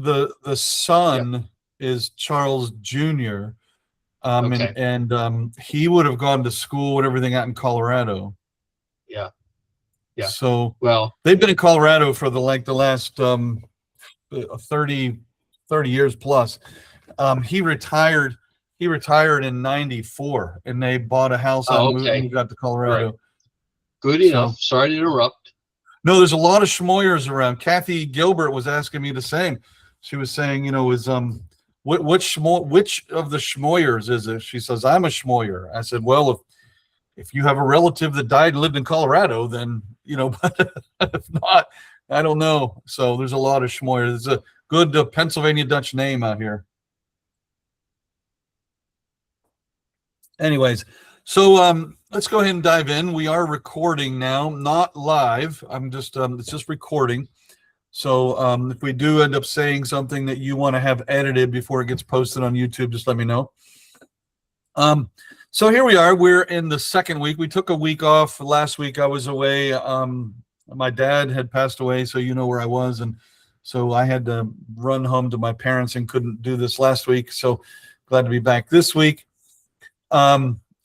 The Yeah. son is Charles Jr. Okay. And he would have gone to school and everything out in Colorado. Yeah. Yeah. So Well, they've been in Colorado for the last 30, 30 years plus. He retired. He retired in '94, and they bought a house out oh, and okay. moved out to All right. Colorado. Good enough. So Sorry to interrupt. no, there's a lot of schmoyers around. Kathy Gilbert was asking me the same. She was saying, is which of the schmoyers is it? She says, I'm a schmoyer. I said, well, if you have a relative that died and lived in Colorado, then but if not, I don't know. So there's a lot of schmoyers. It's a good Pennsylvania Dutch name out here. Anyways, so let's go ahead and dive in. We are recording now, not live. I'm just it's just recording. So if we do end up saying something that you want to have edited before it gets posted on YouTube, just let me know. So here we are. We're in the second week. We took a week off last week. I was away. My dad had passed away, so you know where I was, and so I had to run home to my parents and couldn't do this last week. So glad to be back this week,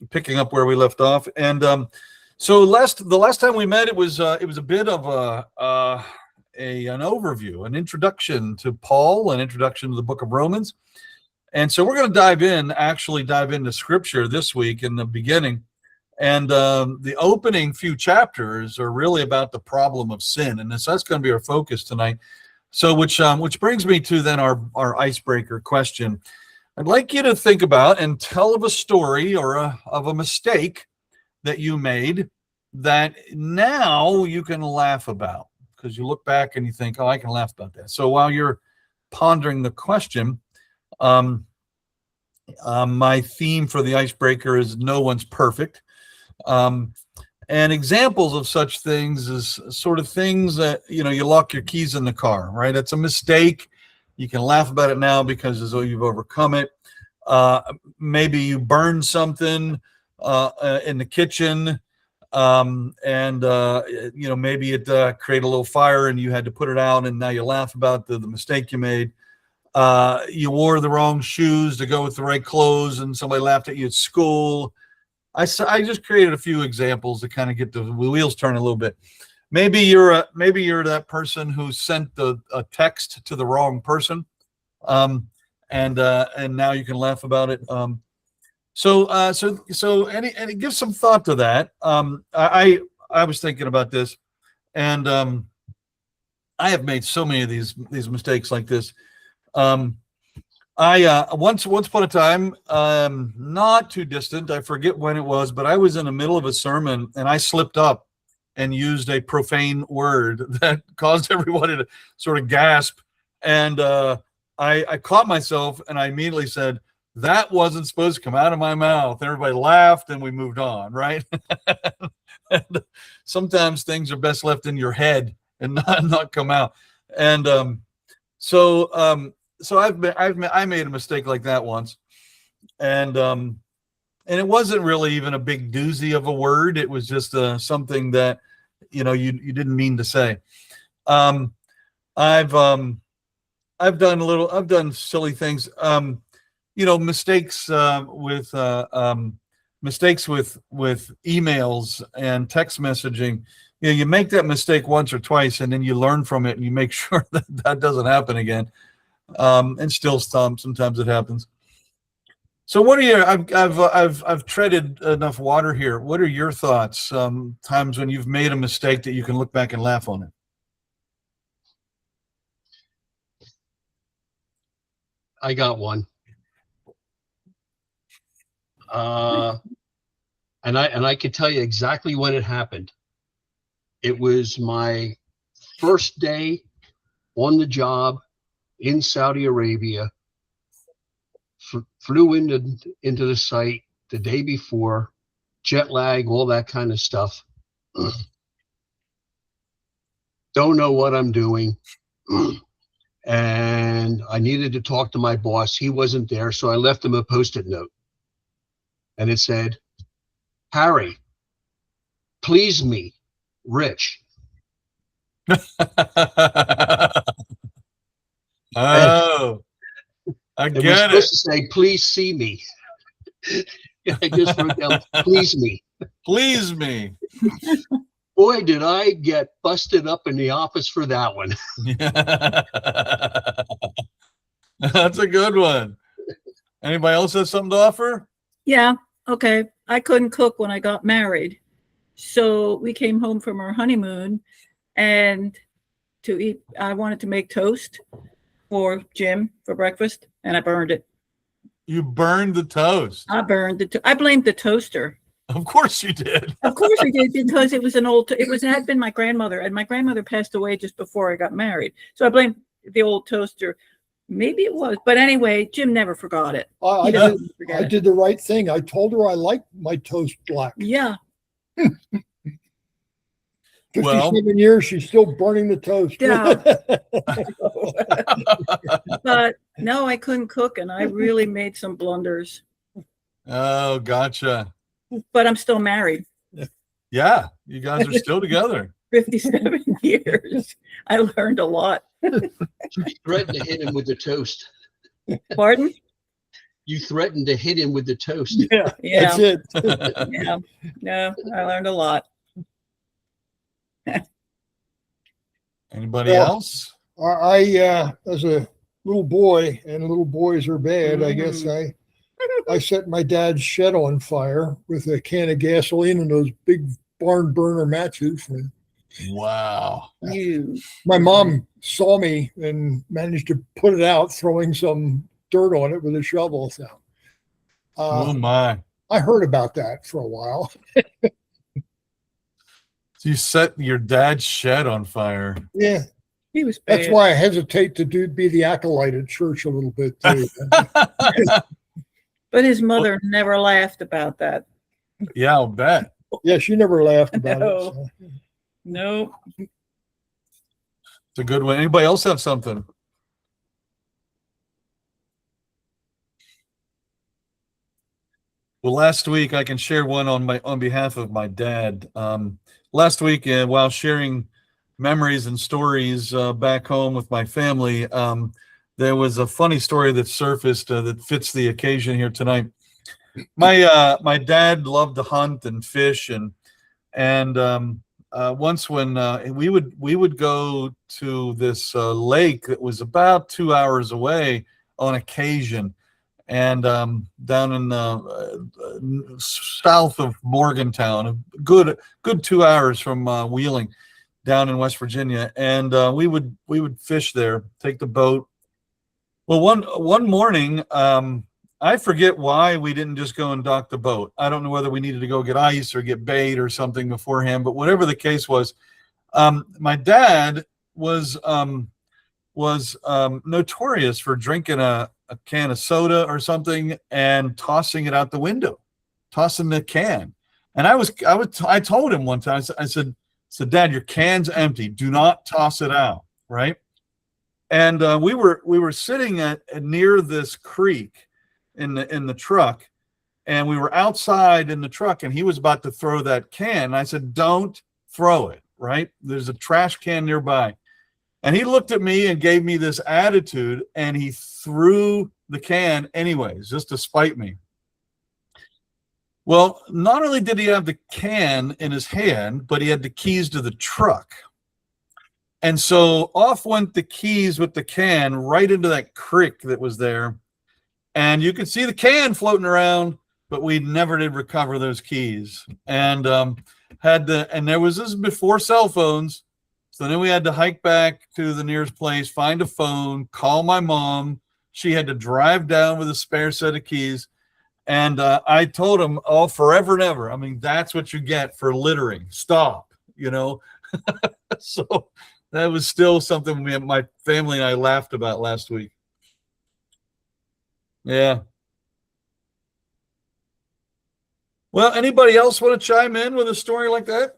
picking up where we left off. And so the last time we met, it was a bit of an overview, an introduction to Paul, an introduction to the book of Romans. And so we're going to actually dive into scripture this week in the beginning. And the opening few chapters are really about the problem of sin. And that's going to be our focus tonight. So which brings me to then our icebreaker question. I'd like you to think about and tell of a story or of a mistake that you made that now you can laugh about, because you look back and you think, oh, I can laugh about that. So while you're pondering the question, my theme for the icebreaker is no one's perfect. And examples of such things is sort of things that, you lock your keys in the car, right? That's a mistake. You can laugh about it now because as though you've overcome it. Maybe you burned something in the kitchen, and maybe it created a little fire and you had to put it out, and now you laugh about the mistake you made. You wore the wrong shoes to go with the right clothes, and somebody laughed at you at school. I just created a few examples to kind of get the wheels turning a little bit. Maybe you're that person who sent a text to the wrong person, and now you can laugh about it. So give some thought to that. I was thinking about this, and I have made so many of these mistakes like this. I once upon a time, not too distant, I forget when it was, but I was in the middle of a sermon and I slipped up and used a profane word that caused everybody to sort of gasp. And I caught myself and I immediately said, that wasn't supposed to come out of my mouth. Everybody laughed and we moved on, right? And sometimes things are best left in your head and not come out. And so I made a mistake like that once, and it wasn't really even a big doozy of a word. It was just something that you didn't mean to say. I've done silly things. Mistakes with emails and text messaging. You make that mistake once or twice, and then you learn from it, and you make sure that doesn't happen again. And still sometimes it happens. So what are your? I've treaded enough water here. What are your thoughts? Times when you've made a mistake that you can look back and laugh on it. I got one. And I can tell you exactly when it happened. It was my first day on the job in Saudi Arabia. Flew into the site the day before, jet lag, all that kind of stuff. Don't know what I'm doing. And I needed to talk to my boss. He wasn't there, so I left him a Post-it note. And it said, Harry, please me, Rich. Oh, I It was get it. supposed to say, "Please see me." I just wrote down, "Please me." Please me. Boy, did I get busted up in the office for that one. That's a good one. Anybody else have something to offer? Yeah. Okay. I couldn't cook when I got married. So we came home from our honeymoon and to eat, I wanted to make toast for Jim for breakfast and I burned it. You burned the toast. I burned it. I blamed the toaster. Of course you did. Of course I did because it was it had been my grandmother and my grandmother passed away just before I got married. So I blamed the old toaster. Maybe it was, but anyway, Jim never forgot it. I doesn't did, forget I it. did the right thing. I told her I liked my toast black. Yeah. 57 years, she's still burning the toast. Yeah. But no, I couldn't cook and I really made some blunders. Oh, gotcha. But I'm still married. Yeah, you guys are still together. 57 years. I learned a lot. You threatened to hit him with the toast. Pardon? You threatened to hit him with the toast. Yeah, Yeah. that's it. Yeah. No, I learned a lot. Anybody Well, else? I as a little boy, and little boys are bad, I guess I set my dad's shed on fire with a can of gasoline and those big barn burner matches. And Wow. my mom saw me and managed to put it out, throwing some dirt on it with a shovel. So Oh my. I heard about that for a while. So you set your dad's shed on fire. Yeah, He was bad. that's why I hesitate to be the acolyte at church a little bit too. But his mother never laughed about that. Yeah, I'll bet. Yeah, she never laughed about No. it. So. No. It's a good one. Anybody else have something? Well, last week I can share one on behalf of my dad. Last week, while sharing memories and stories back home with my family, there was a funny story that surfaced that fits the occasion here tonight. My dad loved to hunt and fish, and once when we would go to this lake that was about 2 hours away on occasion, and down in south of Morgantown, a good 2 hours from Wheeling, down in West Virginia, and we would fish there, take the boat. Well, one morning, I forget why we didn't just go and dock the boat. I don't know whether we needed to go get ice or get bait or something beforehand, but whatever the case was, my dad was notorious for drinking a can of soda or something and tossing it out the window, tossing the can. And I told him one time, I said, Dad, your can's empty. Do not toss it out, right? And we were sitting near this creek in the truck, and we were outside in the truck, and he was about to throw that can. And I said, don't throw it, right? There's a trash can nearby. And he looked at me and gave me this attitude, and he threw the can anyways, just to spite me. Well, not only did he have the can in his hand, but he had the keys to the truck. And so off went the keys with the can right into that creek that was there. And you could see the can floating around, but we never did recover those keys. And this was before cell phones. So then we had to hike back to the nearest place, find a phone, call my mom. She had to drive down with a spare set of keys. And I told him, oh, forever and ever. I mean, that's what you get for littering. Stop, So that was still something my family and I laughed about last week. Yeah. Well, anybody else want to chime in with a story like that?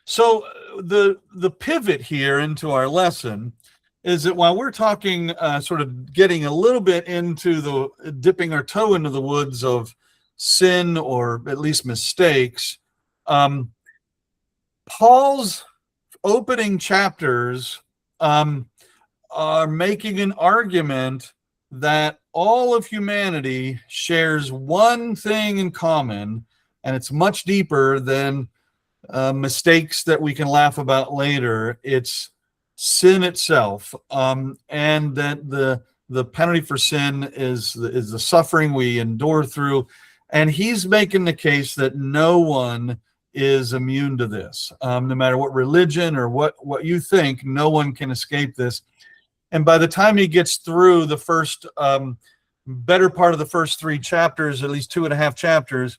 So the pivot here into our lesson is that while we're talking sort of getting a little bit into dipping our toe into the woods of sin or at least mistakes, Paul's opening chapters are making an argument that all of humanity shares one thing in common, and it's much deeper than mistakes that we can laugh about later. It's sin itself, and that the penalty for sin is the suffering we endure through. And he's making the case that no one is immune to this. No matter what religion or what you think, no one can escape this. And by the time he gets through the first better part of the first 3 chapters, at least 2.5 chapters,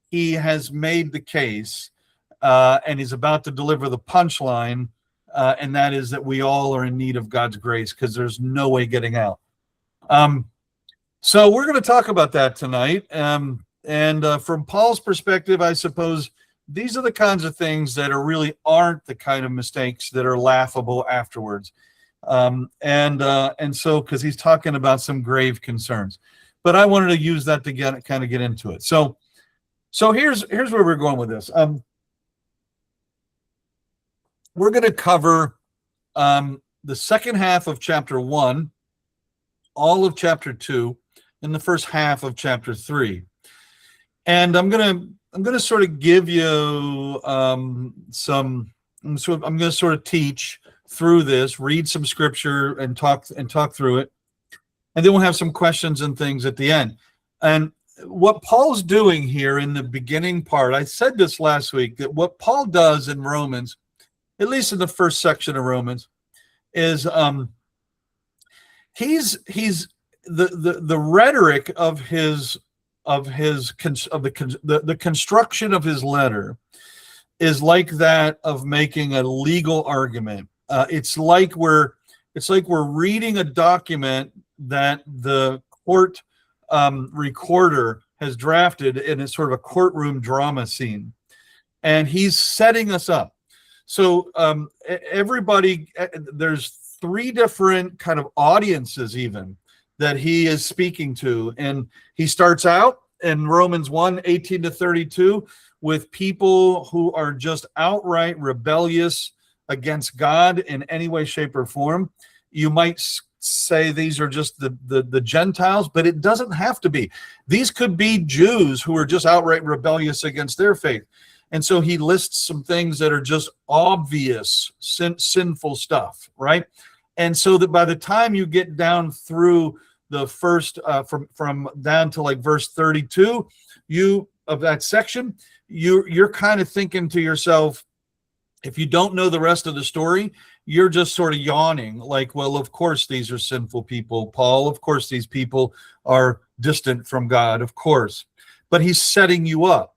he has made the case, and he's about to deliver the punchline, and that is that we all are in need of God's grace because there's no way getting out. So we're going to talk about that tonight. And from Paul's perspective, I suppose these are the kinds of things that aren't the kind of mistakes that are laughable afterwards. And so, because he's talking about some grave concerns, but I wanted to use that to get into it. So here's where we're going with this. We're going to cover the second half of chapter 1, all of chapter 2, and the first half of chapter 3. And I'm going to sort of give you I'm going to sort of teach through this, read some scripture and talk through it. And then we'll have some questions and things at the end. And what Paul's doing here in the beginning part, I said this last week, that what Paul does in Romans, at least in the first section of Romans, is he's the rhetoric of the construction of his letter is like that of making a legal argument. It's like we're reading a document that the court recorder has drafted in a sort of a courtroom drama scene, and he's setting us up. So everybody, there's 3 different kind of audiences even that he is speaking to, and he starts out in Romans 1:18-32 with people who are just outright rebellious against God in any way, shape, or form. You might say these are just the Gentiles, but it doesn't have to be. These could be Jews who are just outright rebellious against their faith. And so he lists some things that are just obvious sinful stuff, right? And so that by the time you get down through the first from down to like verse 32 of that section, you're kind of thinking to yourself, if you don't know the rest of the story, you're just sort of yawning like, well, of course these are sinful people, Paul. Of course these people are distant from God, of course. But he's setting you up,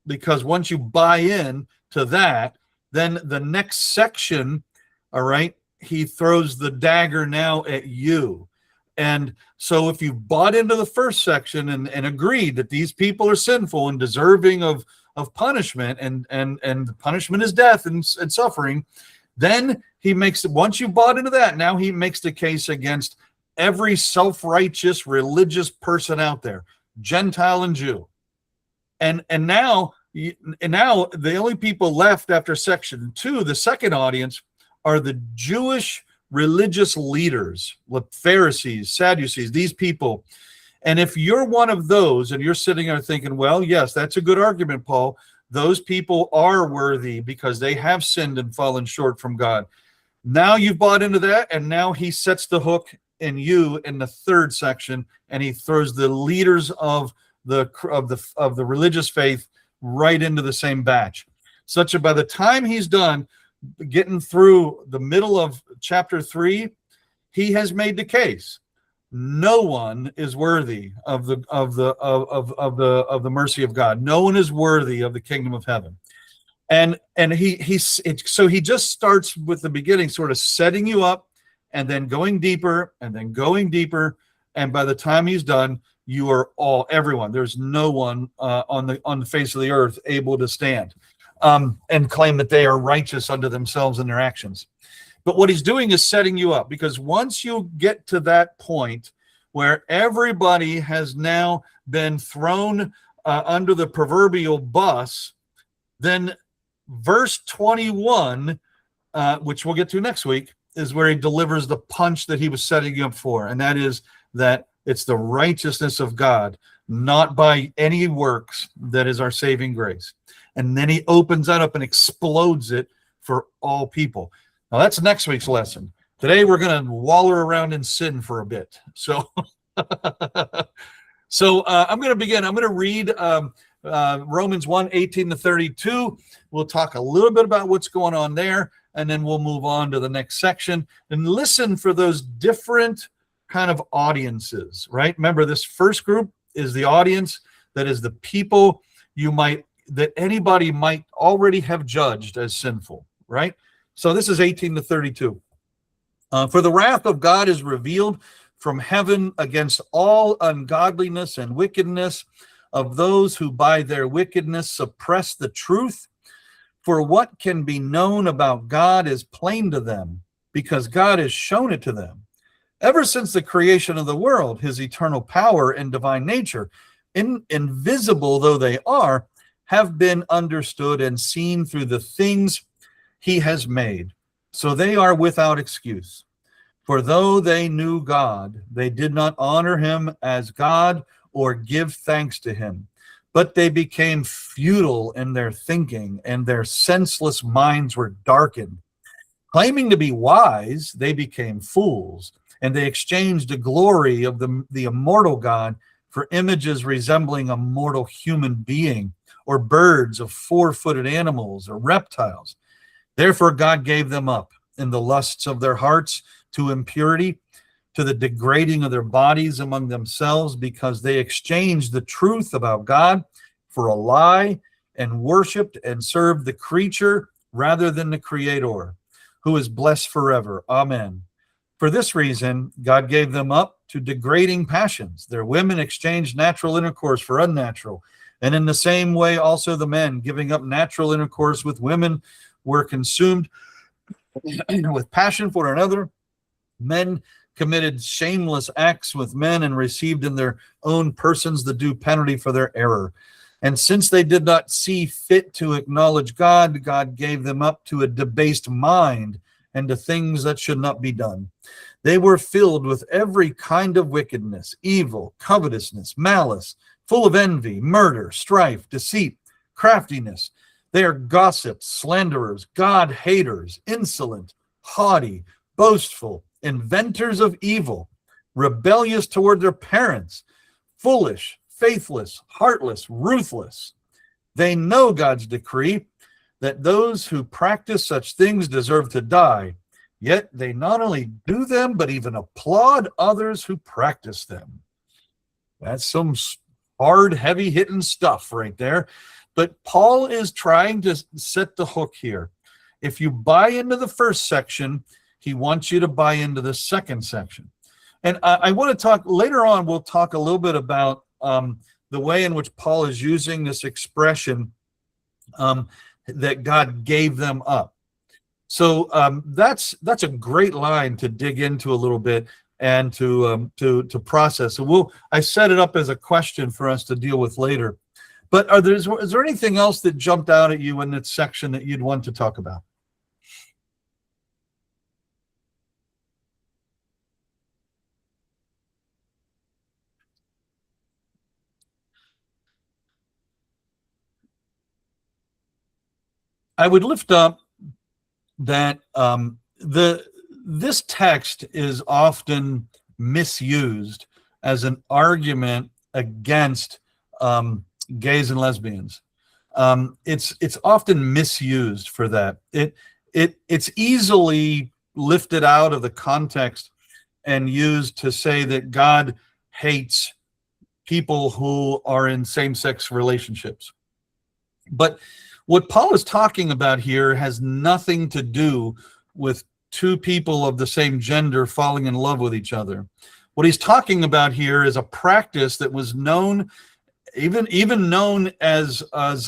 because once you buy in to that, then the next section, all right, he throws the dagger now at you. And so if you bought into the first section and agreed that these people are sinful and deserving of punishment, and the punishment is death and suffering, then he makes, once you bought into that, now he makes the case against every self-righteous religious person out there, Gentile and Jew. And now the only people left after section 2, the second audience, are the Jewish religious leaders, like Pharisees, Sadducees, these people. And if you're one of those and you're sitting there thinking, well, yes, that's a good argument, Paul. Those people are worthy because they have sinned and fallen short from God. Now you've bought into that, and now he sets the hook in you in the third section, and he throws the leaders of the religious faith right into the same batch, such that by the time he's done getting through the middle of chapter 3, he has made the case. No one is worthy of the mercy of God. No one is worthy of the kingdom of heaven. And so he just starts with the beginning, sort of setting you up, and then going deeper, and then going deeper. And by the time he's done, you are everyone. There's no one on the face of the earth able to stand and claim that they are righteous unto themselves and their actions. But what he's doing is setting you up, because once you get to that point where everybody has now been thrown under the proverbial bus, then verse 21, which we'll get to next week, is where he delivers the punch that he was setting up for, and that is that it's the righteousness of God, not by any works, that is our saving grace. And then he opens that up and explodes it for all people. Now that's next week's lesson. Today we're going to waller around in sin for a bit. So, I'm going to begin. I'm going to read Romans 1:18-32. We'll talk a little bit about what's going on there, and then we'll move on to the next section and listen for those different kind of audiences, right? Remember, this first group is the audience that is the people that anybody might already have judged as sinful, right? So this is 18-32. For the wrath of God is revealed from heaven against all ungodliness and wickedness of those who by their wickedness suppress the truth. For what can be known about God is plain to them, because God has shown it to them. Ever since the creation of the world, his eternal power and divine nature, invisible though they are, have been understood and seen through the things he has made. So they are without excuse. For though they knew God, they did not honor him as God or give thanks to him, but they became futile in their thinking, and their senseless minds were darkened. Claiming to be wise, they became fools, and they exchanged the glory of the immortal God for images resembling a mortal human being, or birds, of four-footed animals, or reptiles. Therefore God gave them up in the lusts of their hearts to impurity, to the degrading of their bodies among themselves, because they exchanged the truth about God for a lie, and worshipped and served the creature rather than the Creator, who is blessed forever. Amen. For this reason, God gave them up to degrading passions. Their women exchanged natural intercourse for unnatural, and in the same way also the men, giving up natural intercourse with women, were consumed with passion for another. Men committed shameless acts with men and received in their own persons the due penalty for their error. And since they did not see fit to acknowledge God, God gave them up to a debased mind and to things that should not be done. They were filled with every kind of wickedness, evil, covetousness, malice, full of envy, murder, strife, deceit, craftiness. They are gossips, slanderers, God-haters, insolent, haughty, boastful, inventors of evil, rebellious toward their parents, foolish, faithless, heartless, ruthless. They know God's decree that those who practice such things deserve to die, yet they not only do them, but even applaud others who practice them. That's some hard, heavy-hitting stuff right there. But Paul is trying to set the hook here. If you buy into the first section, he wants you to buy into the second section. And I want to talk, later on, we'll talk a little bit about the way in which Paul is using this expression that God gave them up. So that's a great line to dig into a little bit and to process. So I set it up as a question for us to deal with later. But is there anything else that jumped out at you in that section that you'd want to talk about? I would lift up that this text is often misused as an argument against gays and lesbians. It's often misused for that. It's easily lifted out of the context and used to say that God hates people who are in same-sex relationships. But what Paul is talking about here has nothing to do with two people of the same gender falling in love with each other. What he's talking about here is a practice that was known, even known as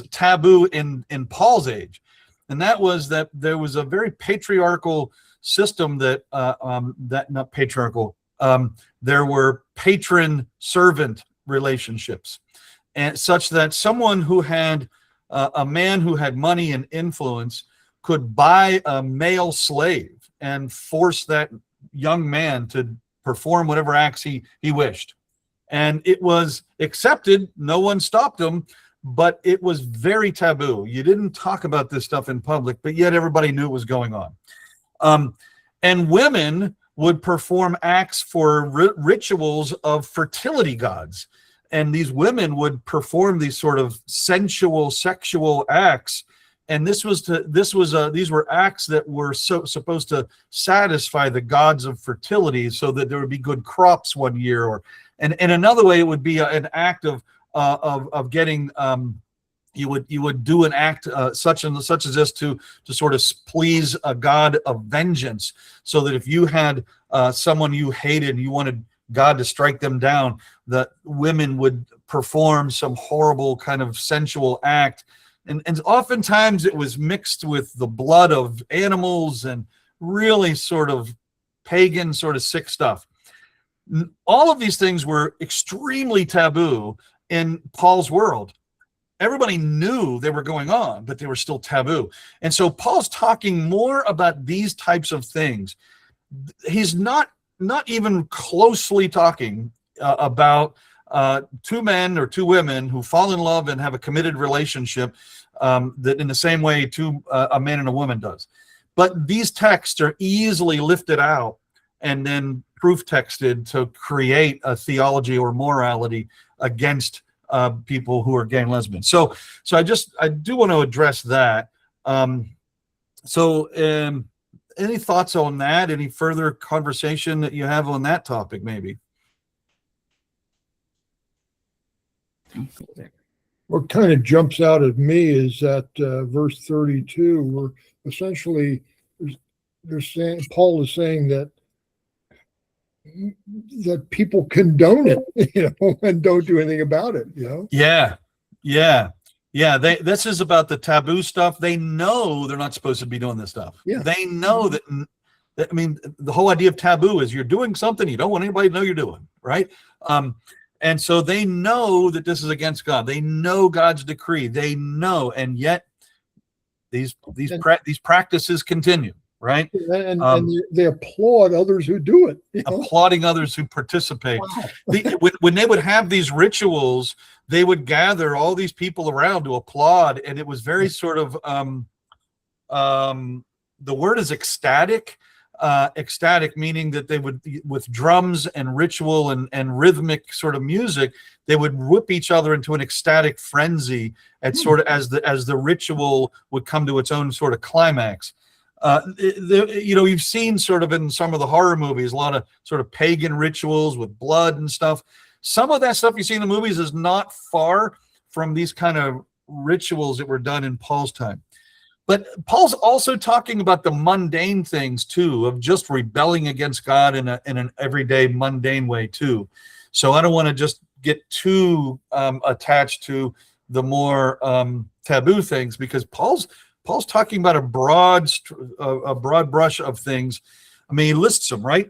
taboo in Paul's age. And that was that there was a very patriarchal system not patriarchal, there were patron-servant relationships, and such that someone who had a man who had money and influence could buy a male slave and force that young man to perform whatever acts he wished. And it was accepted. No one stopped him, but it was very taboo. You didn't talk about this stuff in public, but yet everybody knew it was going on. And women would perform acts for rituals of fertility gods. And these women would perform these sort of sensual, sexual acts. And these were acts that were supposed to satisfy the gods of fertility, so that there would be good crops one year. And another way, it would be an act of getting. You would do an act such as this to sort of please a god of vengeance, so that if you had someone you hated and you wanted God to strike them down, that women would perform some horrible kind of sensual act. And oftentimes it was mixed with the blood of animals and really sort of pagan, sort of sick stuff. All of these things were extremely taboo in Paul's world. Everybody knew they were going on, but they were still taboo. And so Paul's talking more about these types of things. He's not even closely talking about two men or two women who fall in love and have a committed relationship, that in the same way a man and a woman does. But these texts are easily lifted out and then proof texted to create a theology or morality against people who are gay and lesbian. So I do want to address that. Any thoughts on that? Any further conversation that you have on that topic, maybe? What kind of jumps out at me is that verse 32, where essentially they're saying, Paul is saying that people condone it, and don't do anything about it, Yeah. This is about the taboo stuff. They know they're not supposed to be doing this stuff. Yeah. They know that. I mean, the whole idea of taboo is you're doing something you don't want anybody to know you're doing, right? And so they know that this is against God. They know God's decree. They know, and yet these practices continue, right? And they applaud others who do it. Applauding others who participate. Wow. When they would have these rituals, they would gather all these people around to applaud, and it was very sort of the word is ecstatic. Ecstatic, meaning that they would, with drums and ritual and rhythmic sort of music, they would whip each other into an ecstatic frenzy at sort of as the ritual would come to its own sort of climax. You've seen sort of in some of the horror movies a lot of sort of pagan rituals with blood and stuff. Some of that stuff you see in the movies is not far from these kind of rituals that were done in Paul's time. But Paul's also talking about the mundane things too, of just rebelling against God in an everyday mundane way too. So I don't want to just get too attached to the more taboo things, because Paul's talking about a broad brush of things. I mean, he lists them, right?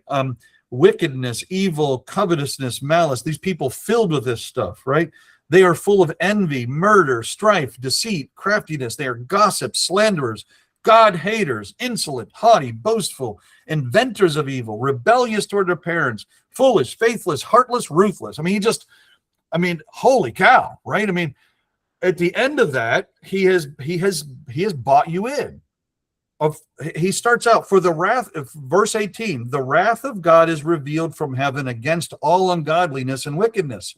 Wickedness, evil, covetousness, malice. These people filled with this stuff, right? They are full of envy, murder, strife, deceit, craftiness. They are gossips, slanderers, God haters, insolent, haughty, boastful, inventors of evil, rebellious toward their parents, foolish, faithless, heartless, ruthless. I mean, holy cow, right? I mean, at the end of that, he has bought you in. He starts out, for the wrath of verse 18, the wrath of God is revealed from heaven against all ungodliness and wickedness.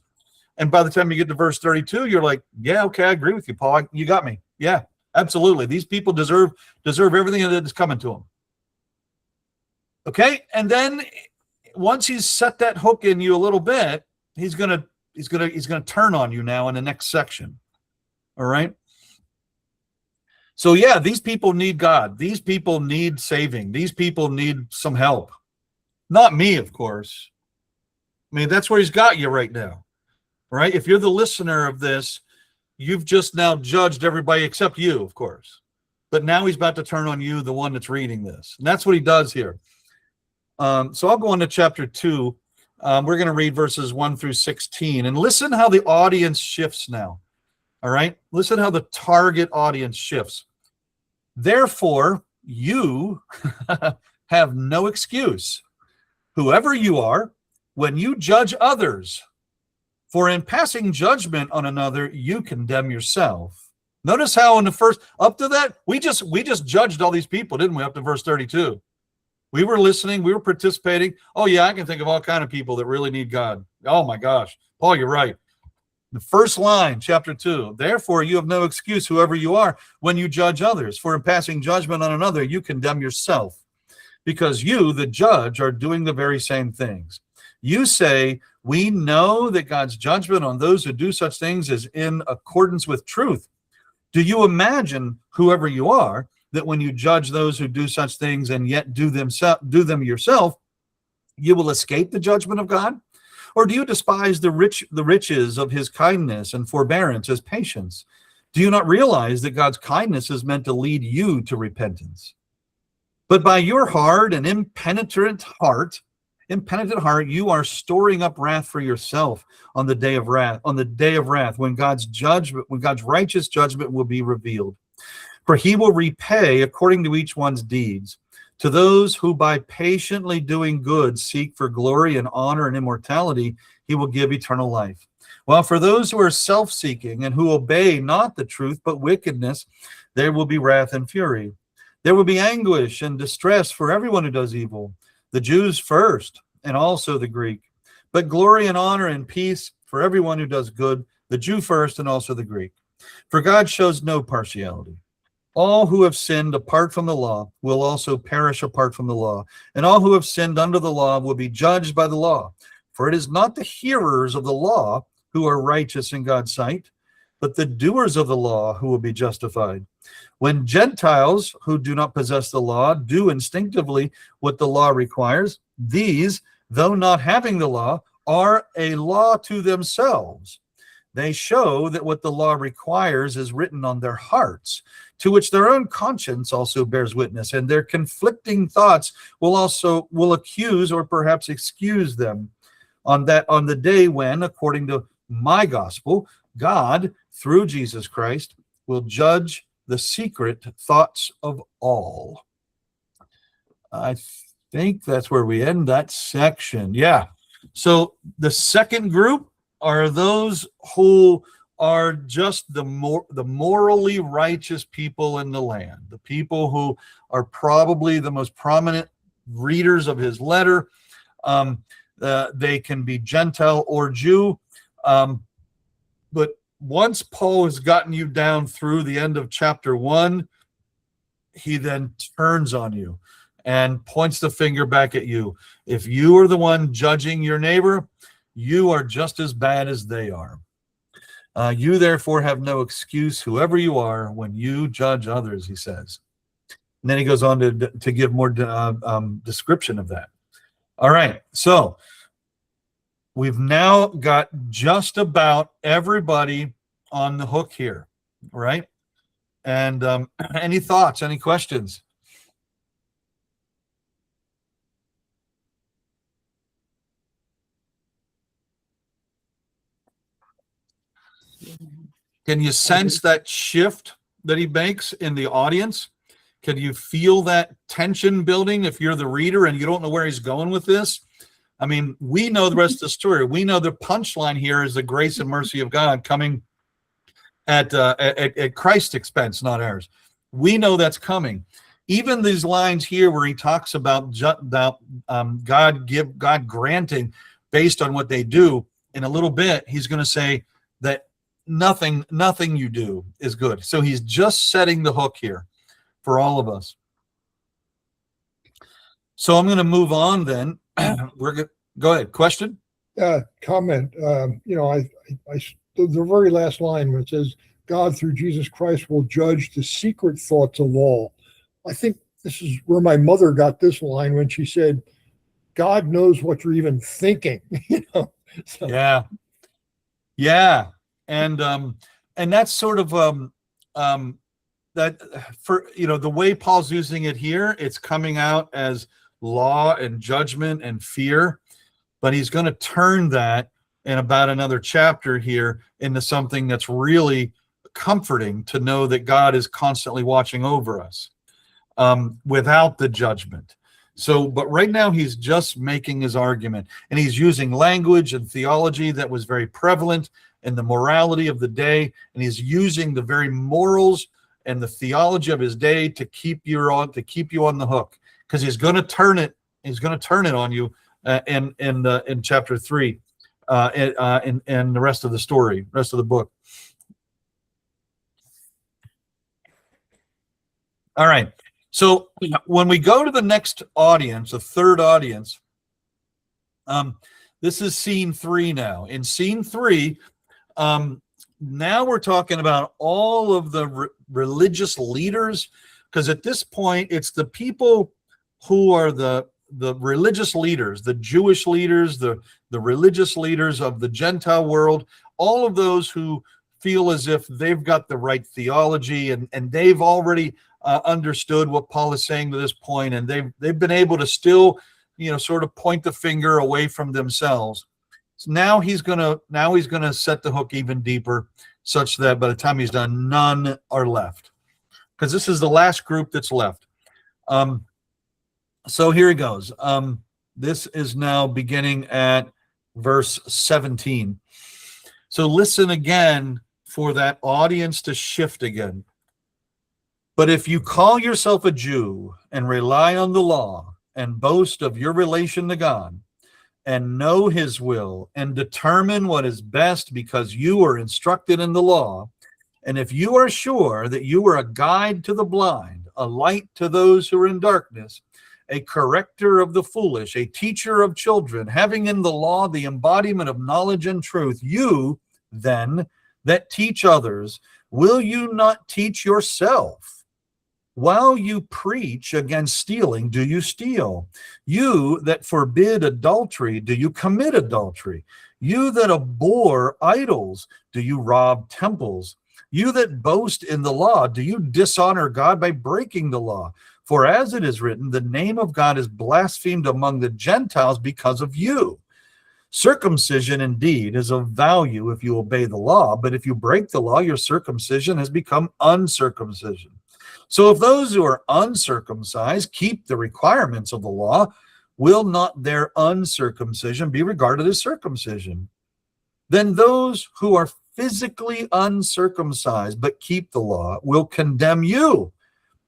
And by the time you get to verse 32, you're like, yeah, okay, I agree with you, Paul. You got me. Yeah, absolutely. These people deserve everything that is coming to them. Okay, and then once he's set that hook in you a little bit, he's gonna turn on you now in the next section. All right. So yeah, these people need God. These people need saving. These people need some help. Not me, of course. I mean, that's where he's got you right now. Right? If you're the listener of this, you've just now judged everybody except you, of course. But now he's about to turn on you, the one that's reading this. And that's what he does here. So I'll go on to chapter 2. We're going to read verses 1 through 16. And listen how the audience shifts now. All right. Listen how the target audience shifts. Therefore, you have no excuse, whoever you are, when you judge others. For in passing judgment on another, you condemn yourself. Notice how in the first, up to that, we just judged all these people, didn't we? Up to verse 32. We were listening, we were participating. Oh yeah, I can think of all kinds of people that really need God. Oh my gosh. Paul, you're right. The first line, chapter 2, therefore you have no excuse, whoever you are, when you judge others. For in passing judgment on another, you condemn yourself, because you, the judge, are doing the very same things. You say, we know that God's judgment on those who do such things is in accordance with truth. Do you imagine, whoever you are, that when you judge those who do such things and yet do them yourself, you will escape the judgment of God? Or do you despise the riches of his kindness and forbearance, his patience? Do you not realize that God's kindness is meant to lead you to repentance? But by your hard and impenitent heart, you are storing up wrath for yourself on the day of wrath, when God's righteous judgment will be revealed. For he will repay according to each one's deeds. To those who by patiently doing good seek for glory and honor and immortality, he will give eternal life. While for those who are self-seeking and who obey not the truth but wickedness, there will be wrath and fury. There will be anguish and distress for everyone who does evil, the Jews first and also the Greek. But glory and honor and peace for everyone who does good, the Jew first and also the Greek. For God shows no partiality. All who have sinned apart from the law will also perish apart from the law, and all who have sinned under the law will be judged by the law. For it is not the hearers of the law who are righteous in God's sight, but the doers of the law who will be justified. When Gentiles who do not possess the law do instinctively what the law requires, these, though not having the law, are a law to themselves. They show that what the law requires is written on their hearts, to which their own conscience also bears witness, and their conflicting thoughts will accuse or perhaps excuse them on the day when, according to my gospel, God, through Jesus Christ, will judge the secret thoughts of all. I think that's where we end that section. Yeah. So the second group are those who are just the morally righteous people in the land, the people who are probably the most prominent readers of his letter. They can be Gentile or Jew, but once Paul has gotten you down through the end of chapter 1, he then turns on you and points the finger back at you. If you are the one judging your neighbor, you are just as bad as they are. You therefore have no excuse, whoever you are, when you judge others, he says. And then he goes on to give more description of that. All right, so we've now got just about everybody on the hook here, right? And any thoughts, any questions? Can you sense that shift that he makes in the audience? Can you feel that tension building if you're the reader and you don't know where he's going with this? I mean, we know the rest of the story. We know the punchline here is the grace and mercy of God coming at Christ's expense, not ours. We know that's coming. Even these lines here where he talks about God granting based on what they do, in a little bit, he's going to say that nothing you do is good. So he's just setting the hook here for all of us. So I'm going to move on then. Go ahead. Question? Comment. The very last line where it says, God through Jesus Christ will judge the secret thoughts of all. I think this is where my mother got this line when she said, God knows what you're even thinking. So. Yeah. And that's sort of that for the way Paul's using it here, it's coming out as law and judgment and fear, but he's going to turn that in about another chapter here into something that's really comforting to know that God is constantly watching over us without the judgment. So, but right now he's just making his argument, and he's using language and theology that was very prevalent in the morality of the day, and he's using the very morals and the theology of his day to keep you on the hook, because he's going to turn it on you in chapter 3 and the rest of the story, rest of the book. All right. So when we go to the next audience, the third audience, this is scene 3 now. In scene 3, now we're talking about all of the religious leaders, because at this point, it's the people who are the religious leaders, the Jewish leaders, the religious leaders of the Gentile world, all of those who feel as if they've got the right theology and they've already understood what Paul is saying to this point, and they've been able to still, sort of point the finger away from themselves. So now he's gonna set the hook even deeper, such that by the time he's done, none are left, because this is the last group that's left. So here he goes. This is now beginning at verse 17. So listen again for that audience to shift again. But if you call yourself a Jew and rely on the law and boast of your relation to God and know his will and determine what is best because you are instructed in the law, and if you are sure that you are a guide to the blind, a light to those who are in darkness, a corrector of the foolish, a teacher of children, having in the law the embodiment of knowledge and truth, you then that teach others, will you not teach yourself? While you preach against stealing, do you steal? You that forbid adultery, do you commit adultery? You that abhor idols, do you rob temples? You that boast in the law, do you dishonor God by breaking the law? For as it is written, the name of God is blasphemed among the Gentiles because of you. Circumcision indeed is of value if you obey the law, but if you break the law, your circumcision has become uncircumcision. So if those who are uncircumcised keep the requirements of the law, will not their uncircumcision be regarded as circumcision? Then those who are physically uncircumcised but keep the law will condemn you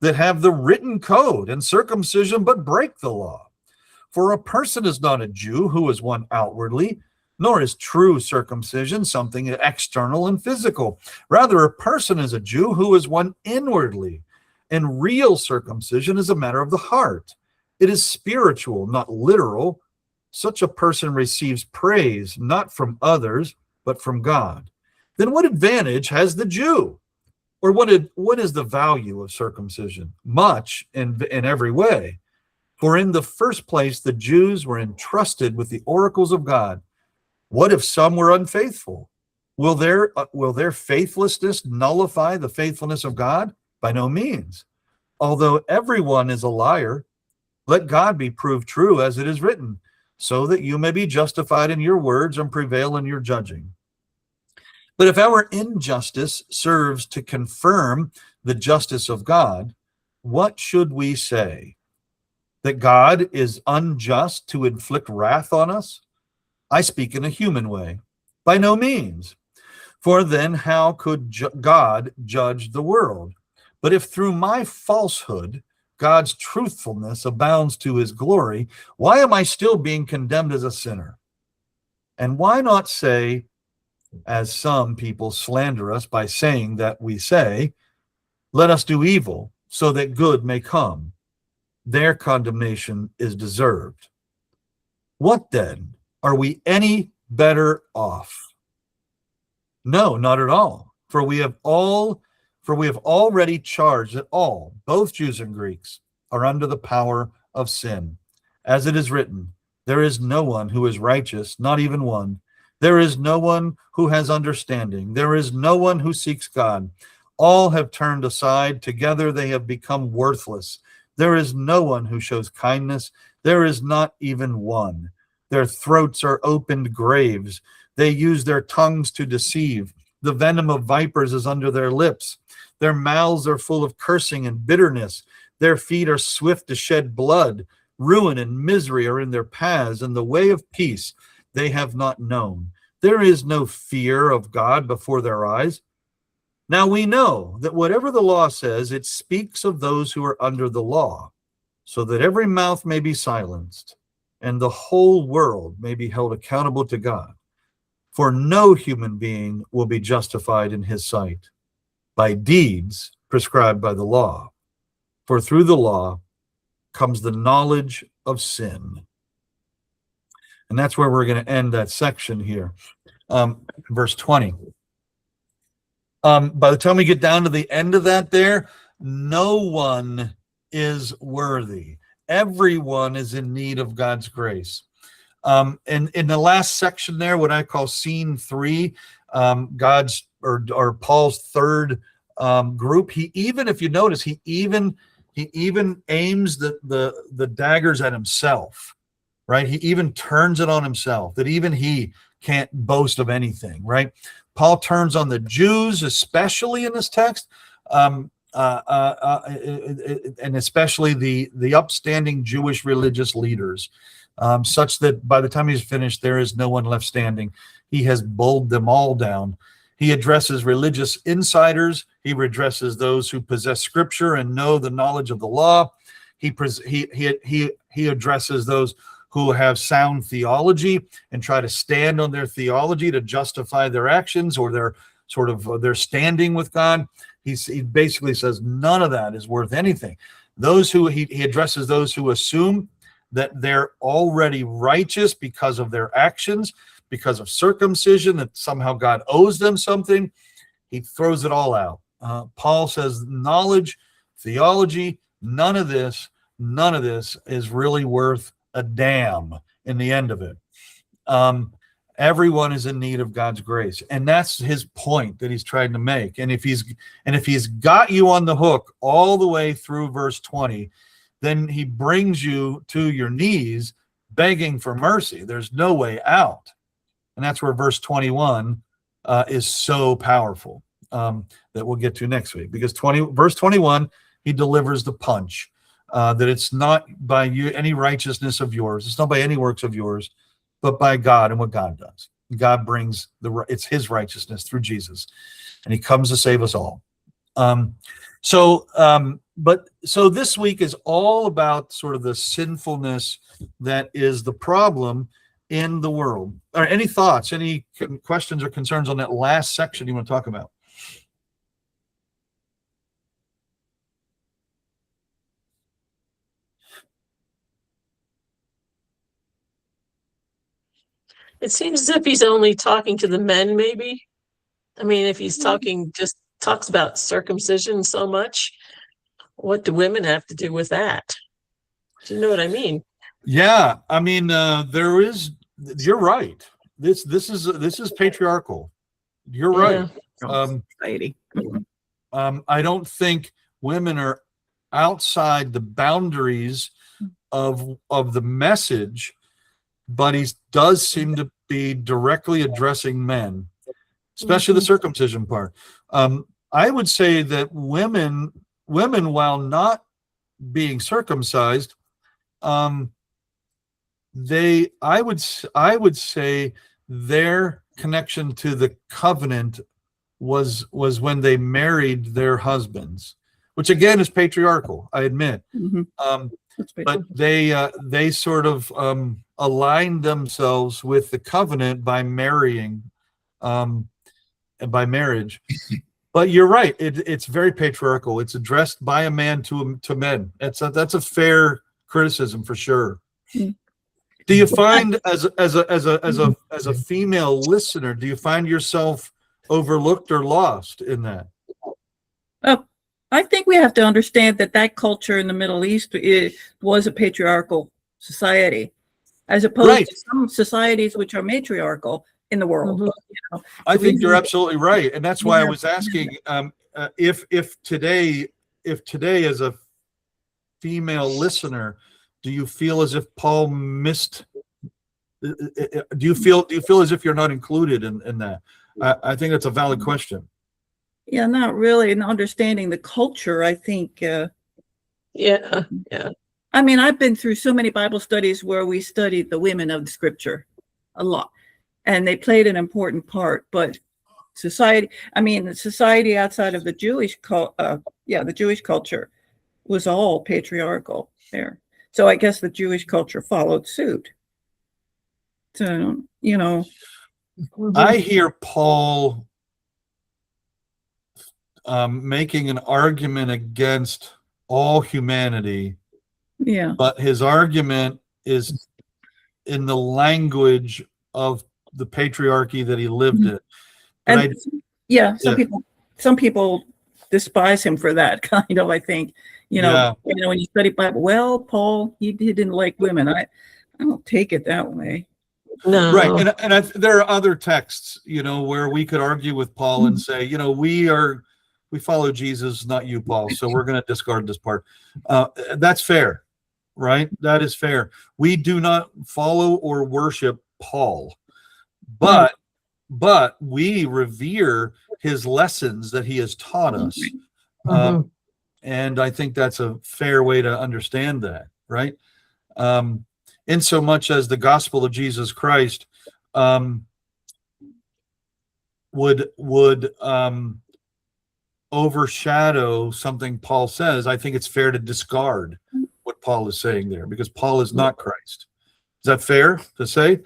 that have the written code and circumcision but break the law. For a person is not a Jew who is one outwardly, nor is true circumcision something external and physical. Rather, a person is a Jew who is one inwardly, and real circumcision is a matter of the heart. It is spiritual, not literal. Such a person receives praise, not from others, but from God. Then what advantage has the Jew? Or what is the value of circumcision? Much in every way. For in the first place, the Jews were entrusted with the oracles of God. What if some were unfaithful? Will their faithlessness nullify the faithfulness of God? By no means. Although everyone is a liar, let God be proved true as it is written, so that you may be justified in your words and prevail in your judging. But if our injustice serves to confirm the justice of God, what should we say? That God is unjust to inflict wrath on us? I speak in a human way. By no means. For then how could God judge the world? But if through my falsehood God's truthfulness abounds to his glory, why am I still being condemned as a sinner? And why not say, as some people slander us by saying that we say, let us do evil so that good may come. Their condemnation is deserved. What then? Are we any better off? No, not at all. For we have already charged that all, both Jews and Greeks, are under the power of sin. As it is written, there is no one who is righteous, not even one. There is no one who has understanding. There is no one who seeks God. All have turned aside. Together they have become worthless. There is no one who shows kindness. There is not even one. Their throats are opened graves. They use their tongues to deceive. The venom of vipers is under their lips. Their mouths are full of cursing and bitterness. Their feet are swift to shed blood. Ruin and misery are in their paths, and the way of peace they have not known. There is no fear of God before their eyes. Now we know that whatever the law says, it speaks of those who are under the law, so that every mouth may be silenced, and the whole world may be held accountable to God. For no human being will be justified in his sight by deeds prescribed by the law. For through the law comes the knowledge of sin. And that's where we're going to end that section here. Verse 20. By the time we get down to the end of that there, no one is worthy. Everyone is in need of God's grace. And in the last section there, what I call scene 3, God's or Paul's third group, he even, if you notice, he even aims the daggers at himself, right? He even turns it on himself, that even he can't boast of anything, right? Paul turns on the Jews, especially in this text, and especially the upstanding Jewish religious leaders, such that by the time he's finished, there is no one left standing. He has bowled them all down. He addresses religious insiders. He addresses those who possess Scripture and know the knowledge of the law. He addresses those who have sound theology and try to stand on their theology to justify their actions or their standing with God. He basically says none of that is worth anything. Those who he addresses those who assume that they're already righteous because of their actions, because of circumcision, that somehow God owes them something. He throws it all out. Paul says knowledge, theology, none of this is really worth a damn in the end of it. Everyone is in need of God's grace, and that's his point that he's trying to make. And if he's got you on the hook all the way through verse 20, then he brings you to your knees begging for mercy. There's no way out. And that's where verse 21 is so powerful, that we'll get to next week, because verse 21, he delivers the punch, that it's not by any righteousness of yours, it's not by any works of yours, but by God and what God does. God brings it's his righteousness through Jesus, and he comes to save us all. So this week is all about sort of the sinfulness that is the problem in the world. Or any thoughts, any questions or concerns on that last section you want to talk about? It seems as if he's only talking to the men, maybe. I mean, if he's just talks about circumcision so much, what do women have to do with that? Do you know what I mean? Yeah, I mean, you're right. This is patriarchal. You're right. Society. I don't think women are outside the boundaries of the message, but he does seem to be directly addressing men, especially the circumcision part. I would say that women, while not being circumcised, I would say their connection to the covenant was when they married their husbands, which again is patriarchal, I admit. But they sort of aligned themselves with the covenant by marrying, and by marriage. But you're right; it's very patriarchal. It's addressed by a man to men. That's a fair criticism for sure. Do you find as a female listener, do you find yourself overlooked or lost in that? I think we have to understand that culture in the Middle East was a patriarchal society, as opposed to some societies which are matriarchal in the world. I think you're absolutely right, and that's why I was asking if today as a female listener, do you feel as if Paul missed? Do you feel as if you're not included in that? I think that's a valid question. Yeah, not really. And understanding the culture, I think. Yeah. I mean, I've been through so many Bible studies where we studied the women of the scripture a lot, and they played an important part. But society, I mean, the society outside of the the Jewish culture was all patriarchal there. So I guess the Jewish culture followed suit. So, you know, I hear Paul making an argument against all humanity, yeah. but his argument is in the language of the patriarchy that he lived in. And Yeah. some people despise him for that kind of, I think, Yeah. When you study Bible, well, Paul, he didn't like women. I don't take it that way. No. Right. And there are other texts, where we could argue with Paul and say, we follow Jesus, not you, Paul. So we're going to discard this part. That's fair, right? That is fair. We do not follow or worship Paul, but we revere his lessons that he has taught us. And I think that's a fair way to understand that, right? In so much as the gospel of Jesus Christ would overshadow something Paul says, I think it's fair to discard what Paul is saying there, because Paul is not Christ. Is that fair to say?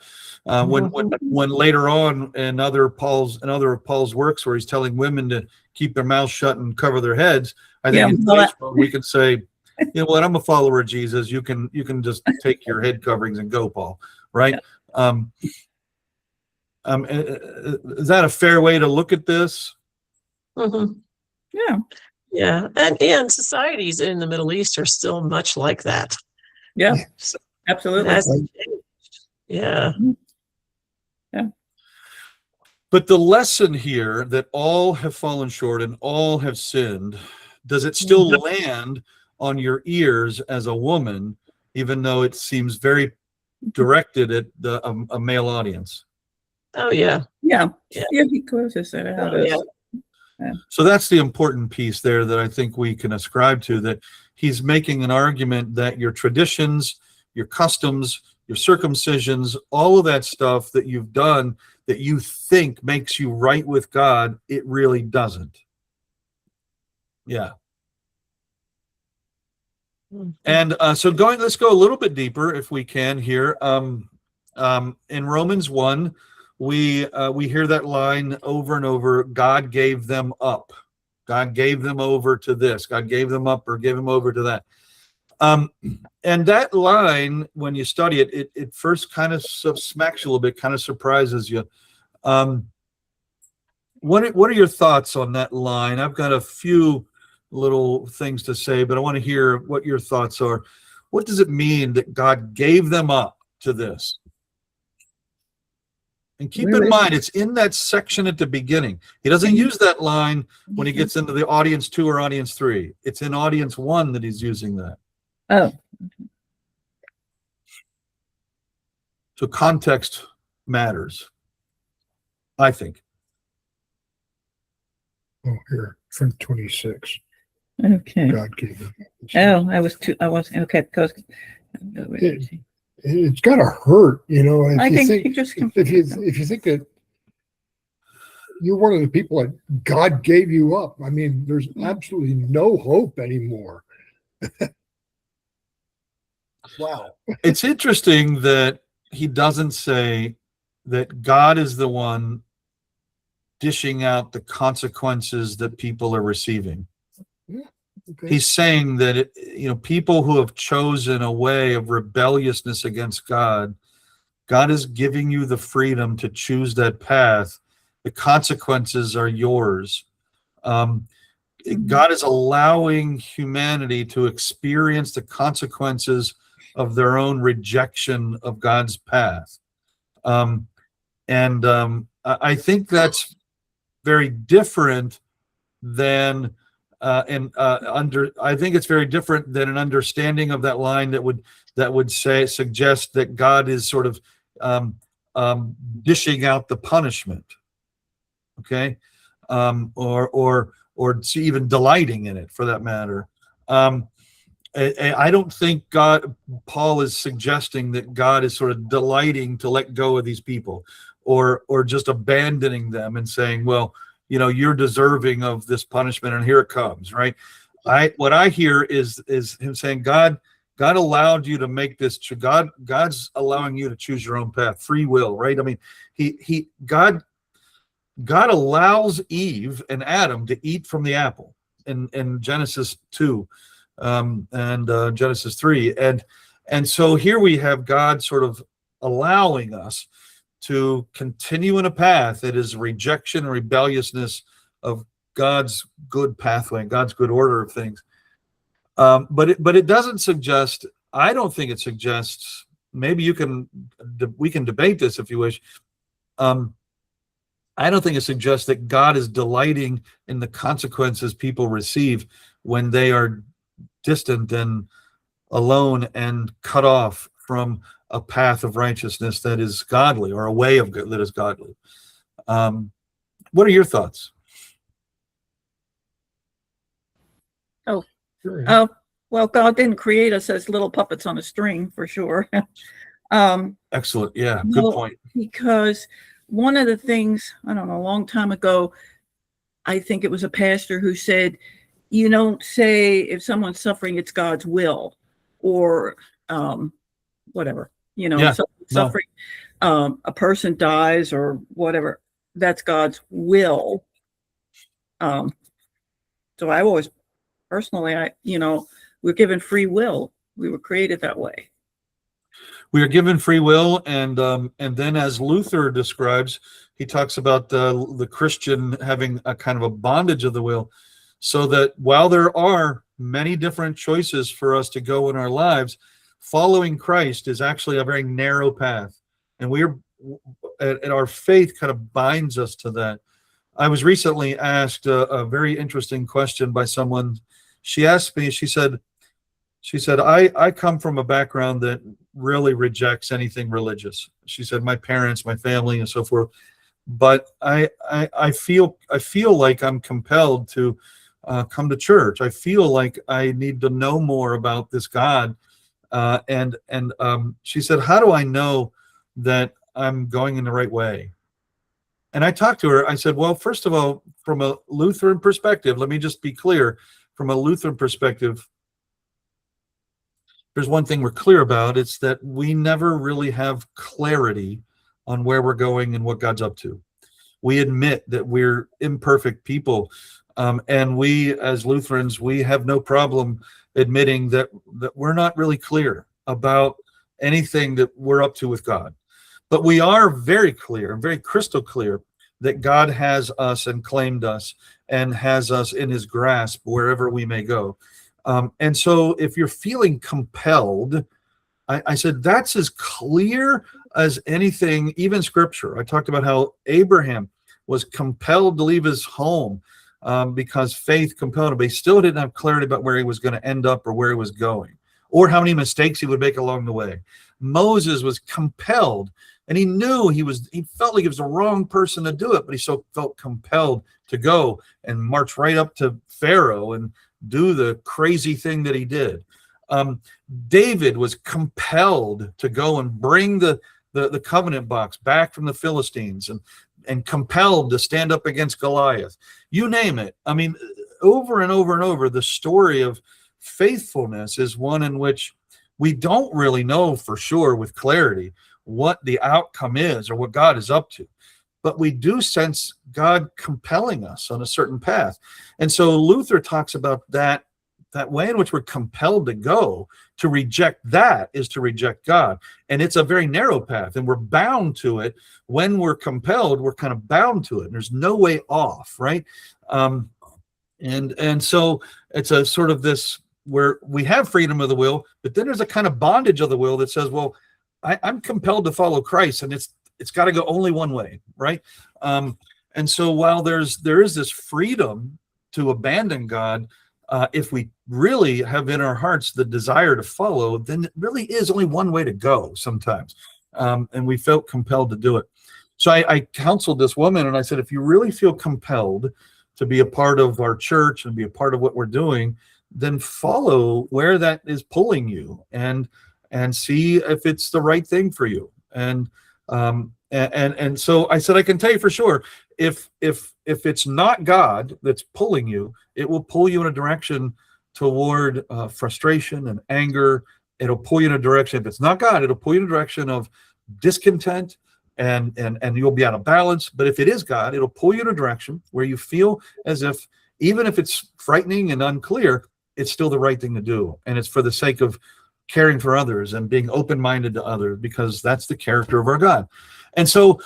When later on in other of Paul's works where he's telling women to keep their mouths shut and cover their heads, I think in today's world we can say, you know what, I'm a follower of Jesus. You can just take your head coverings and go, Paul. Right? Yeah. Is that a fair way to look at this? Yeah. Yeah. And societies in the Middle East are still much like that. Yeah. So Absolutely. Yeah. Yeah. But the lesson here that all have fallen short and all have sinned, does it still land on your ears as a woman, even though it seems very directed at a male audience? Oh, yeah. Yeah. He closes it out. Yeah. So that's the important piece there that I think we can ascribe to, that he's making an argument that your traditions, your customs, your circumcisions, all of that stuff that you've done that you think makes you right with God, it really doesn't. Yeah. And so let's go a little bit deeper if we can here. In Romans 1, we hear that line over and over: God gave them up. God gave them over to this. God gave them up or gave them over to that. And that line, when you study it, it first kind of smacks you a little bit, kind of surprises you. What are your thoughts on that line? I've got a few little things to say, but I want to hear what your thoughts are. What does it mean that God gave them up to this? And keep in mind, it's in that section at the beginning. He doesn't use that line when he gets into the audience 2 or audience 3. It's in audience 1 that he's using that. Oh. So context matters, I think. Oh, here, from 26. Okay. God gave it. Okay. Because It's got to hurt, If I you think think, he just if you think that you're one of the people that God gave you up, I mean, there's absolutely no hope anymore. Wow. It's interesting that he doesn't say that God is the one dishing out the consequences that people are receiving. Yeah. Okay. He's saying that people who have chosen a way of rebelliousness against God, God is giving you the freedom to choose that path. The consequences are yours. God is allowing humanity to experience the consequences of their own rejection of God's path. I think that's very different than I think it's very different than an understanding of that line that would suggest that God is sort of dishing out the punishment. Okay. Or even delighting in it, for that matter. I don't think Paul is suggesting that God is sort of delighting to let go of these people, or just abandoning them and saying, well, you're deserving of this punishment, and here it comes, right? What I hear is him saying, God allowed you to make this. God's allowing you to choose your own path, free will, right? I mean, God allows Eve and Adam to eat from the apple in Genesis 2 and Genesis 3. And so here we have God sort of allowing us to continue in a path that is rejection and rebelliousness of God's good pathway, God's good order of things. But it doesn't suggest, I don't think it suggests, maybe we can debate this if you wish. I don't think it suggests that God is delighting in the consequences people receive when they are distant and alone and cut off from a path of righteousness that is godly, or a way of that is godly. What are your thoughts? Oh, well, God didn't create us as little puppets on a string, for sure. Excellent. Yeah, good point. Because one of the things, I don't know, a long time ago, I think it was a pastor who said, you don't say if someone's suffering, it's God's will, or whatever, suffering, a person dies or whatever, that's God's will. So I always, personally, we're given free will. We were created that way. We are given free will, and then, as Luther describes, he talks about the Christian having a kind of a bondage of the will, so that while there are many different choices for us to go in our lives, following Christ is actually a very narrow path, and our faith kind of binds us to that. I was recently asked a very interesting question by someone. She asked me, she said, I come from a background that really rejects anything religious. She said, my parents, my family, and so forth. But I feel like I'm compelled to come to church. I feel like I need to know more about this God. And she said, how do I know that I'm going in the right way? And I talked to her. I said, well, first of all, from a Lutheran perspective, let me just be clear. From a Lutheran perspective, there's one thing we're clear about. It's that we never really have clarity on where we're going and what God's up to. We admit that we're imperfect people. And we, as Lutherans, we have no problem admitting that we're not really clear about anything that we're up to with God. But we are very clear, very crystal clear, that God has us and claimed us and has us in his grasp wherever we may go. And so if you're feeling compelled, I said, that's as clear as anything, even scripture. I talked about how Abraham was compelled to leave his home because faith compelled him, but he still didn't have clarity about where he was going to end up or where he was going, or how many mistakes he would make along the way. Moses was compelled, and he knew he felt like he was the wrong person to do it, but he so felt compelled to go and march right up to Pharaoh and do the crazy thing that he did. David was compelled to go and bring the covenant box back from the Philistines, and compelled to stand up against Goliath. You name it. I mean, over and over and over, the story of faithfulness is one in which we don't really know for sure with clarity what the outcome is or what God is up to. But we do sense God compelling us on a certain path. And so Luther talks about that way in which we're compelled to go. To reject that is to reject God. And it's a very narrow path, and we're bound to it. When we're compelled, we're kind of bound to it. And there's no way off, right? And so it's a sort of this where we have freedom of the will, but then there's a kind of bondage of the will that says, well, I'm compelled to follow Christ, and it's got to go only one way, right? And so while there is this freedom to abandon God, if we really have in our hearts the desire to follow, then it really is only one way to go sometimes. And we felt compelled to do it. So I counseled this woman, and I said, if you really feel compelled to be a part of our church and be a part of what we're doing, then follow where that is pulling you, and see if it's the right thing for you. And so I said, I can tell you for sure, if it's not God that's pulling you, it will pull you in a direction toward frustration and anger. It'll pull you in a direction. If it's not God, it'll pull you in a direction of discontent, and you'll be out of balance. But if it is God, it'll pull you in a direction where you feel as if, even if it's frightening and unclear, it's still the right thing to do, and it's for the sake of caring for others and being open-minded to others, because that's the character of our God. And so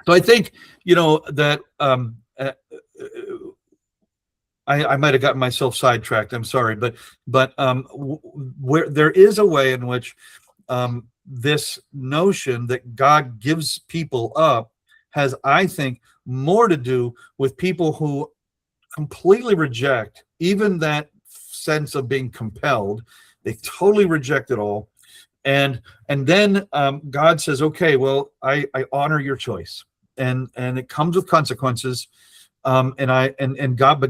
I think, that I might have gotten myself sidetracked. I'm sorry, but where there is a way in which this notion that God gives people up has, I think, more to do with people who completely reject even that sense of being compelled. They totally reject it all, and then God says, okay, well, I honor your choice, and it comes with consequences, but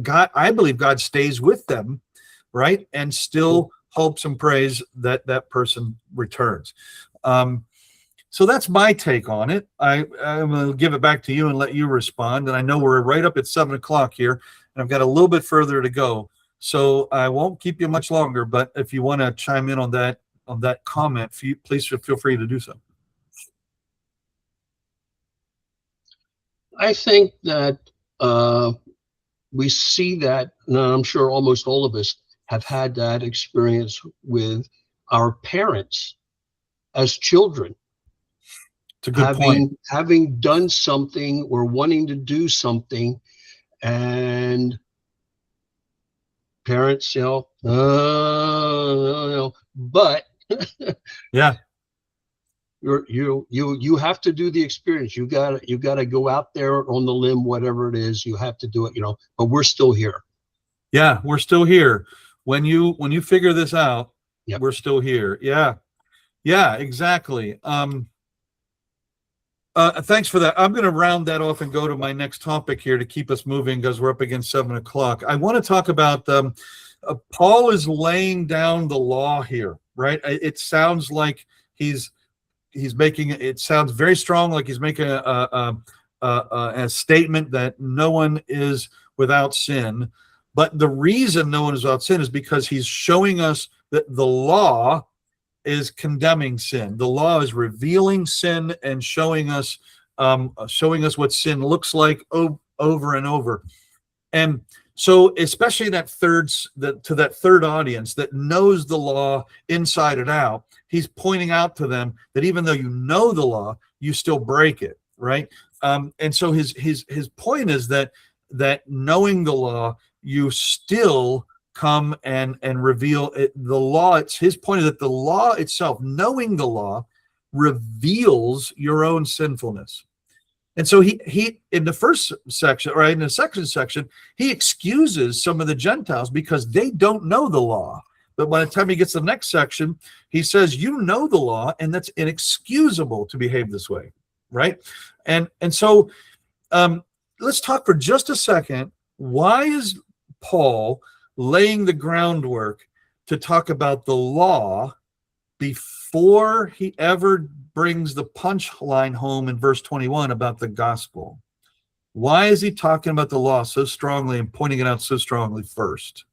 God, I believe God stays with them, right, and still hopes and prays that that person returns. So that's my take on it. I'm going to give it back to you and let you respond. And I know we're right up at 7:00 here, and I've got a little bit further to go, so I won't keep you much longer. But if you want to chime in on that comment, please feel free to do so. I think that we see that, and I'm sure almost all of us have had that experience with our parents as children. It's a good point. Having done something or wanting to do something, and parents, but Yeah. You have to do the experience. You gotta go out there on the limb, whatever it is. You have to do it, but we're still here. Yeah, we're still here. When you figure this out, Yep. We're still here. Yeah, exactly. Thanks for that. I'm going to round that off and go to my next topic here to keep us moving, because we're up against 7:00. I want to talk about Paul is laying down the law here, right? It sounds like he's making it sounds very strong, like he's making a statement that no one is without sin. But the reason no one is without sin is because he's showing us that the law is condemning sin. The law is revealing sin and showing us what sin looks like over and over. And so, especially that third audience that knows the law inside and out, he's pointing out to them that even though you know the law, you still break it, right? And so his point is that knowing the law, you still come and reveal it, the law. It's his point is that the law itself, knowing the law, reveals your own sinfulness. And so he in the first section, right, in the second section, he excuses some of the Gentiles because they don't know the law. But by the time he gets to the next section, he says, you know the law, and that's inexcusable to behave this way, right? And so let's talk for just a second. Why is Paul laying the groundwork to talk about the law before he ever brings the punchline home in verse 21 about the gospel? Why is he talking about the law so strongly and pointing it out so strongly first?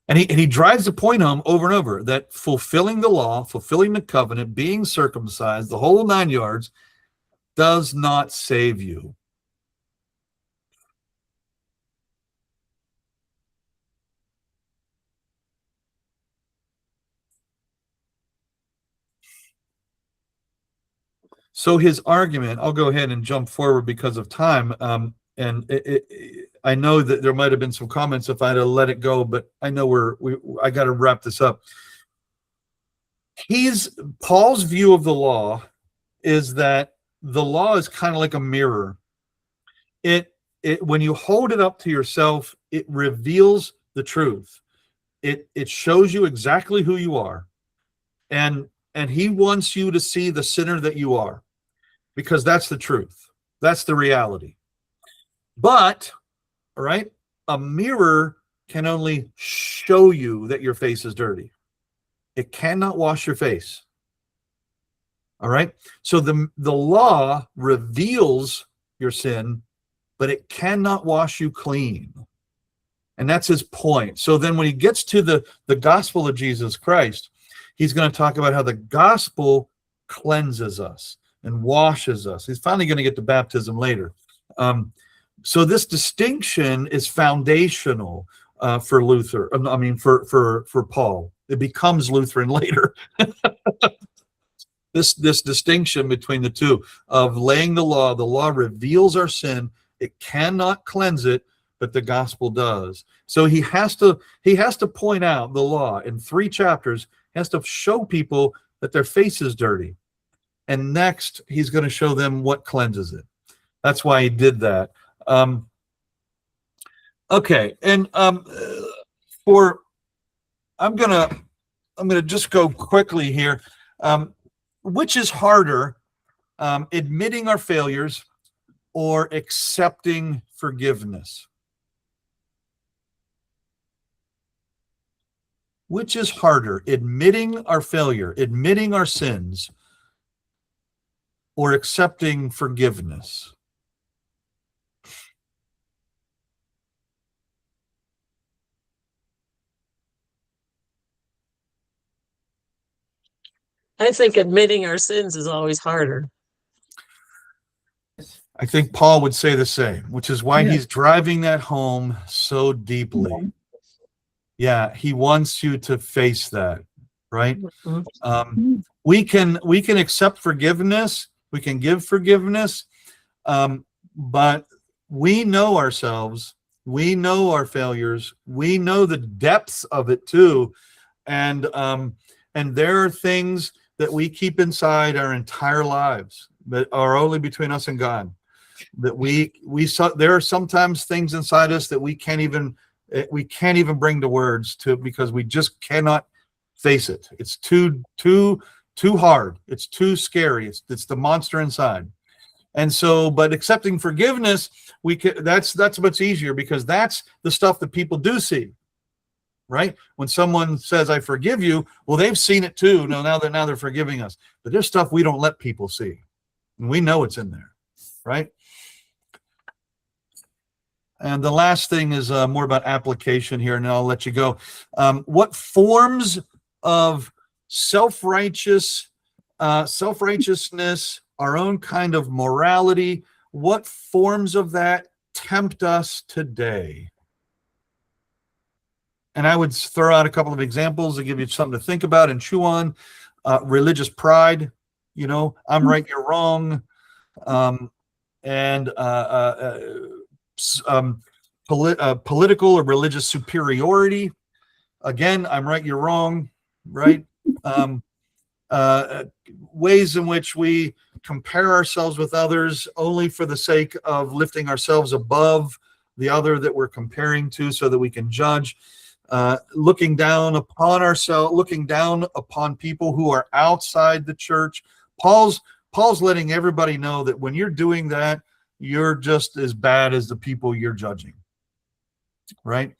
And he drives the point home over and over that fulfilling the law, fulfilling the covenant, being circumcised, the whole 9 yards, does not save you. So his argument, I'll go ahead and jump forward because of time. I know that there might have been some comments if I'd have let it go, but I know I got to wrap this up. Paul's view of the law is that the law is kind of like a mirror. When you hold it up to yourself, it reveals the truth. It shows you exactly who you are. And and he wants you to see the sinner that you are, because that's the truth. That's the reality. But, all right, a mirror can only show you that your face is dirty. It cannot wash your face. All right. So the law reveals your sin, but it cannot wash you clean. And that's his point. So then when he gets to the gospel of Jesus Christ, he's going to talk about how the gospel cleanses us and washes us. He's finally going to get to baptism later. So this distinction is foundational for Luther. I mean, for Paul. It becomes Lutheran later. This distinction between the two of laying the law reveals our sin. It cannot cleanse it, but the gospel does. So he has to point out the law in 3 chapters. He has to show people that their face is dirty. And next, he's going to show them what cleanses it. That's why he did that. Okay, and I'm gonna just go quickly here. Which is harder, admitting our failures or accepting forgiveness? Which is harder, admitting our failure, admitting our sins, or accepting forgiveness? I think admitting our sins is always harder. I think Paul would say the same, which is why Yeah. he's driving that home so deeply. Yeah, he wants you to face that, right? Mhm. We can accept forgiveness, we can give forgiveness, but we know ourselves, we know our failures, we know the depths of it too, and there are things that we keep inside our entire lives that are only between us and God. That there are sometimes things inside us that we can't even bring to words to, because we just cannot face it. It's too hard. It's too scary. It's the monster inside. And so, but accepting forgiveness, that's much easier, because that's the stuff that people do see. Right? When someone says, I forgive you, well, they've seen it too. No, now they're forgiving us. But there's stuff we don't let people see. And we know it's in there. Right? And the last thing is more about application here, and I'll let you go. What forms of self-righteousness, our own kind of morality, what forms of that tempt us today? And I would throw out a couple of examples to give you something to think about and chew on. Religious pride, I'm right, you're wrong. Political or religious superiority. Again, I'm right, you're wrong, right? Ways in which we compare ourselves with others only for the sake of lifting ourselves above the other that we're comparing to, so that we can judge. Looking down upon ourselves, looking down upon people who are outside the church. Paul's letting everybody know that when you're doing that, you're just as bad as the people you're judging, right?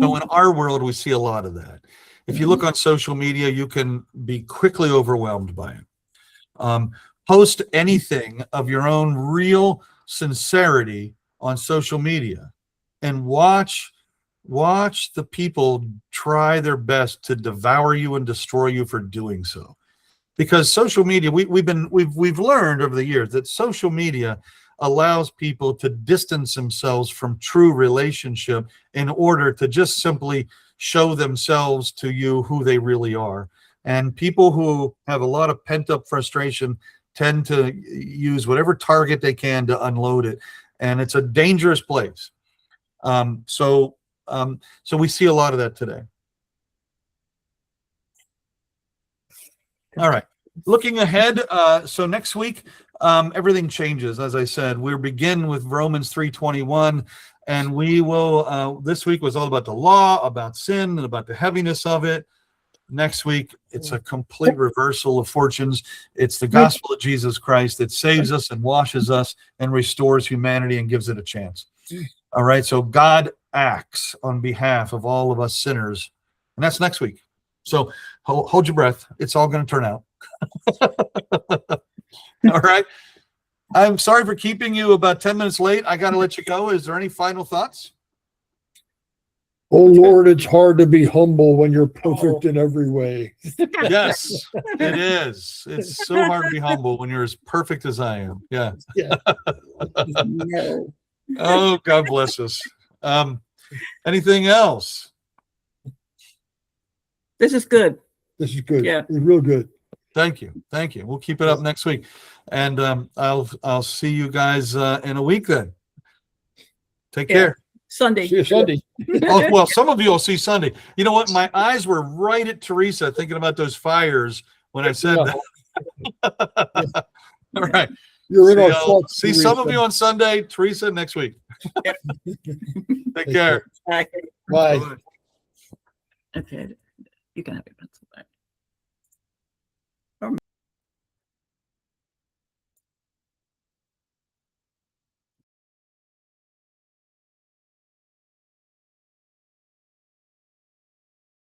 So in our world, we see a lot of that. If you look on social media, you can be quickly overwhelmed by it. Post anything of your own real sincerity on social media, and watch the people try their best to devour you and destroy you for doing so. Because social media, we've learned over the years that social media allows people to distance themselves from true relationship in order to just simply show themselves to you who they really are. And people who have a lot of pent-up frustration tend to use whatever target they can to unload it, and it's a dangerous place. So we see a lot of that today. All right, looking ahead. So next week, everything changes. As I said, we'll begin with Romans 3:21. And we will, this week was all about the law, about sin, and about the heaviness of it. Next week, it's a complete reversal of fortunes. It's the gospel of Jesus Christ that saves us and washes us and restores humanity and gives it a chance. All right. So God acts on behalf of all of us sinners. And that's next week. So hold your breath. It's all going to turn out. All right. I'm sorry for keeping you about 10 minutes late. I got to let you go. Is there any final thoughts? Oh Lord, it's hard to be humble when you're perfect in every way. Yes, it is. It's so hard to be humble when you're as perfect as I am. Yeah. Yeah. No. Oh, God bless us. Anything else? This is good. This is good. Yeah. It's real good. Thank you. Thank you. We'll keep it up next week. And I'll see you guys in a week then. Take Yeah. care. Sunday. See you Sunday. Oh, well, some of you will see Sunday. You know what? My eyes were right at Teresa thinking about those fires when I said that. All right. You're in our See, thoughts. see some of you on Sunday, Teresa next week. Take care. Okay. Bye. Bye. Okay. You can have your pencil.